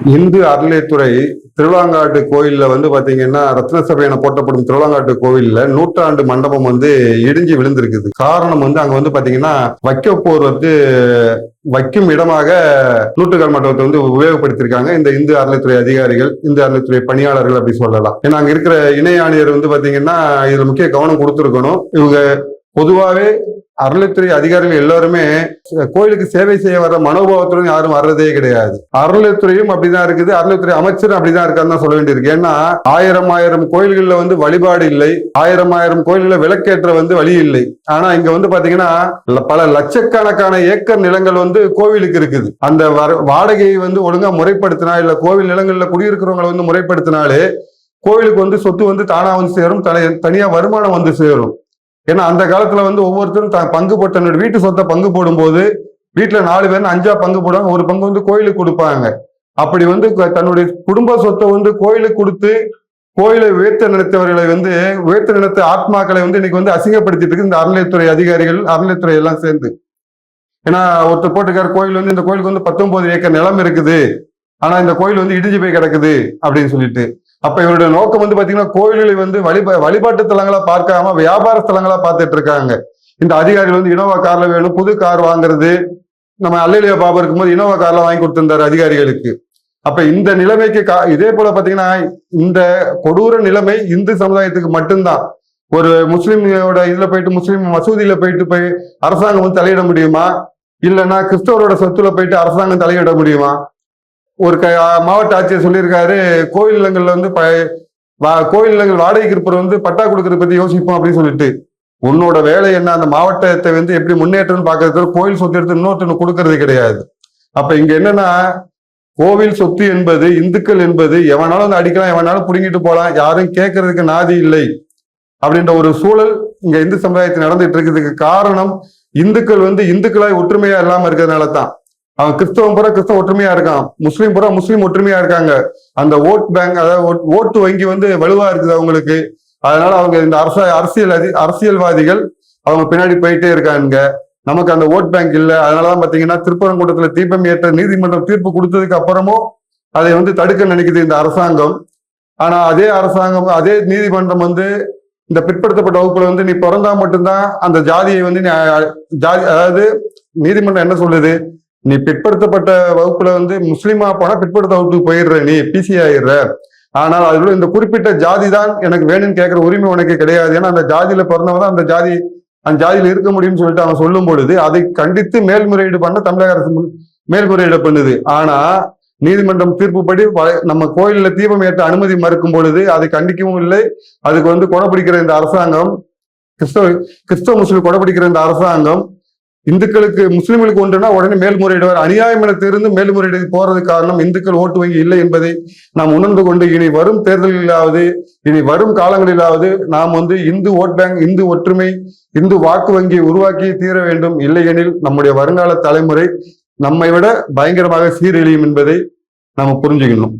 இந்து அறநிலையத்துறை திருவிழாங்காட்டு கோயில்ல பாத்தீங்கன்னா ரத்ன சபை என போற்றப்படும் திருவிழாங்காட்டு கோவில்ல நூற்றாண்டு மண்டபம் இடிஞ்சு விழுந்திருக்குது. காரணம் அங்க பாத்தீங்கன்னா வைக்கப்போர் வைக்கும் இடமாக நூற்றுக்கால் மண்டபத்தை உபயோகப்படுத்திருக்காங்க இந்த இந்து அறநிலையத்துறை அதிகாரிகள், இந்து அறநிலையத்துறை பணியாளர்கள் அப்படி சொல்லலாம். ஏன்னா அங்க இருக்கிற இணை ஆணையர் பாத்தீங்கன்னா இதுல முக்கிய கவனம் கொடுத்திருக்கணும். இவங்க பொதுவாவே அறநிலையத்துறை அதிகாரிகள் எல்லாருமே கோயிலுக்கு சேவை செய்ய வர மனோபாவத்துடன் யாரும் வர்றதே கிடையாது. அறநிலையத்துறையும் அப்படிதான் இருக்குது, அறநிலையத்துறை அமைச்சரும் அப்படிதான் இருக்கான்னு சொல்ல வேண்டியிருக்கு. ஏன்னா ஆயிரம் கோயில்கள்ல வழிபாடு இல்லை, ஆயிரம் கோயில்கள்ல விளக்கேற்ற வழி இல்லை. ஆனா இங்க பாத்தீங்கன்னா பல லட்சக்கணக்கான ஏக்கர் நிலங்கள் கோவிலுக்கு இருக்குது. அந்த வாடகையை ஒழுங்கா முறைப்படுத்தினா, இல்ல கோவில் நிலங்கள்ல குடியிருக்கிறவங்களை முறைப்படுத்தினாலே கோவிலுக்கு சொத்து தானா சேரும், தனியா வருமானம் சேரும். ஏன்னா அந்த காலத்துல ஒவ்வொருத்தரும் பங்கு போட்ட வீட்டு சொத்தை பங்கு போடும் போது வீட்டுல 4 பேர் 5 பங்கு போடுவாங்க, ஒரு பங்கு கோயிலுக்கு கொடுப்பாங்க. அப்படி தன்னுடைய குடும்ப சொத்தை கோயிலுக்கு கொடுத்து கோயிலை உயர்த்த நினைத்தவர்களை உயர்த்த நினைத்த ஆத்மாக்களை இன்னைக்கு அசிங்கப்படுத்திட்டு இருக்கு இந்த அறநிலையத்துறை அதிகாரிகள், அறநிலையத்துறை எல்லாம் சேர்ந்து. ஏன்னா ஒருத்தர் போட்டுக்கார கோயில் இந்த கோயிலுக்கு 19 ஏக்கர் நிலம் இருக்குது, ஆனா இந்த கோயில் இடிஞ்சு போய் கிடக்குது அப்படின்னு சொல்லிட்டு. அப்ப இவருடைய நோக்கம் பாத்தீங்கன்னா கோயில்களை வழிபாட்டு தலங்களா பார்க்காம வியாபார ஸ்தலங்களா பார்த்துட்டு இருக்காங்க. இந்த அதிகாரிகள் இனோவா கார்ல வேணும், புது கார் வாங்குறது. நம்ம அல்லேலியா பாபா இருக்கும்போது இனோவா கார்ல வாங்கி கொடுத்திருந்தாரு அதிகாரிகளுக்கு. அப்ப இந்த நிலைமைக்கு இதே போல பாத்தீங்கன்னா இந்த கொடூர நிலைமை இந்து சமுதாயத்துக்கு மட்டும்தான். ஒரு முஸ்லீமோட இதுல போயிட்டு முஸ்லீம் மசூதியில போய் அரசாங்கம் தலையிட முடியுமா? இல்லைன்னா கிறிஸ்தவரோட சொத்துல போயிட்டு அரசாங்கம் தலையிட முடியுமா? ஒரு மாவட்ட ஆட்சியர் சொல்லியிருக்காரு, கோயில் நிலங்கள்ல கோயில் நிலங்கள் வாடகைக்கு இருப்பவர் பட்டா கொடுக்கறத பத்தி யோசிப்போம் அப்படின்னு சொல்லிட்டு. உன்னோட வேலை என்ன? அந்த மாவட்டத்தை எப்படி முன்னேற்றம்னு பாக்குறது, கோயில் சொத்து எடுத்து இன்னொருத்தர் கொடுக்கறது கிடையாது. அப்ப இங்க என்னன்னா கோவில் சொத்து என்பது, இந்துக்கள் என்பது எவனாலும் அடிக்கலாம், எவனாலும் புடுங்கிட்டு போலாம், யாரும் கேட்கறதுக்கு நாதி இல்லை அப்படின்ற ஒரு சூழல் இங்க இந்து சமுதாயத்தில் நடந்துட்டு இருக்கிறதுக்கு காரணம் இந்துக்கள் இந்துக்களாய் ஒற்றுமையா இல்லாம இருக்கிறதுனால தான். அவன் கிறிஸ்தவம் பூரா கிறிஸ்தவ ஒற்றுமையா இருக்கான், முஸ்லீம் பூரா முஸ்லீம் ஒற்றுமையா இருக்காங்க. அந்த ஓட் பேங்க், அதாவது ஓட்டு வங்கி வலுவா இருக்குது அவங்களுக்கு. அதனால அவங்க இந்த அரசியல்வாதிகள் அவங்க பின்னாடி போயிட்டே இருக்காங்க. நமக்கு அந்த ஓட் பேங்க் இல்லை. அதனாலதான் பாத்தீங்கன்னா திருப்பரங்குன்றத்துல தீபம் ஏற்ற நீதிமன்றம் தீர்ப்பு கொடுத்ததுக்கு அப்புறமும் அதை தடுக்க நினைக்குது இந்த அரசாங்கம். ஆனா அதே அரசாங்கம், அதே நீதிமன்றம் இந்த பிற்படுத்தப்பட்ட வகுப்புல நீ பிறந்தா மட்டும்தான் அந்த ஜாதியை அதாவது நீதிமன்றம் என்ன சொல்லுது, நீ பிற்படுத்தப்பட்ட வகுப்புல முஸ்லீமா போனா பிற்படுத்த வகுப்புக்கு போயிடுற, நீ பிசி ஆயிடுற. ஆனால் அதுல இந்த குறிப்பிட்ட ஜாதி தான் எனக்கு வேணும்னு கேட்கிற உரிமை உனக்கு கிடையாது. ஏன்னா அந்த ஜாதியில பிறந்தவங்க தான் அந்த ஜாதியில இருக்க முடியும்னு சொல்லிட்டு அவன் சொல்லும் பொழுது அதை கண்டித்து மேல்முறையீடு பண்ண தமிழக அரசு மேல்முறையீடு பண்ணுது. ஆனா நீதிமன்றம் தீர்ப்புப்படி நம்ம கோயில்ல தீபம் ஏற்ற அனுமதி மறுக்கும் பொழுது அதை கண்டிக்கவும் இல்லை. அதுக்கு கொடைபிடிக்கிற இந்த அரசாங்கம், கிறிஸ்தவ முஸ்லீம் கொடைபிடிக்கிற இந்த அரசாங்கம் இந்துக்களுக்கு முஸ்லிம்களுக்கு ஒன்றுனா உடனே மேல்முறையிடுவார். அநியாயம் என தெரிந்து மேல்முறையீடு போறது காரணம் இந்துக்கள் ஓட்டு வங்கி இல்லை என்பதை நாம் உணர்ந்து கொண்டு இனி வரும் தேர்தல்களிலாவது, இனி வரும் காலங்களிலாவது நாம் இந்து ஓட் பேங்க், இந்து ஒற்றுமை, இந்து வாக்கு வங்கியை உருவாக்கி தீர வேண்டும். இல்லையெனில் நம்முடைய வருங்கால தலைமுறை நம்மை விட பயங்கரமாக சீரழியும் என்பதை நாம் புரிஞ்சுக்கணும்.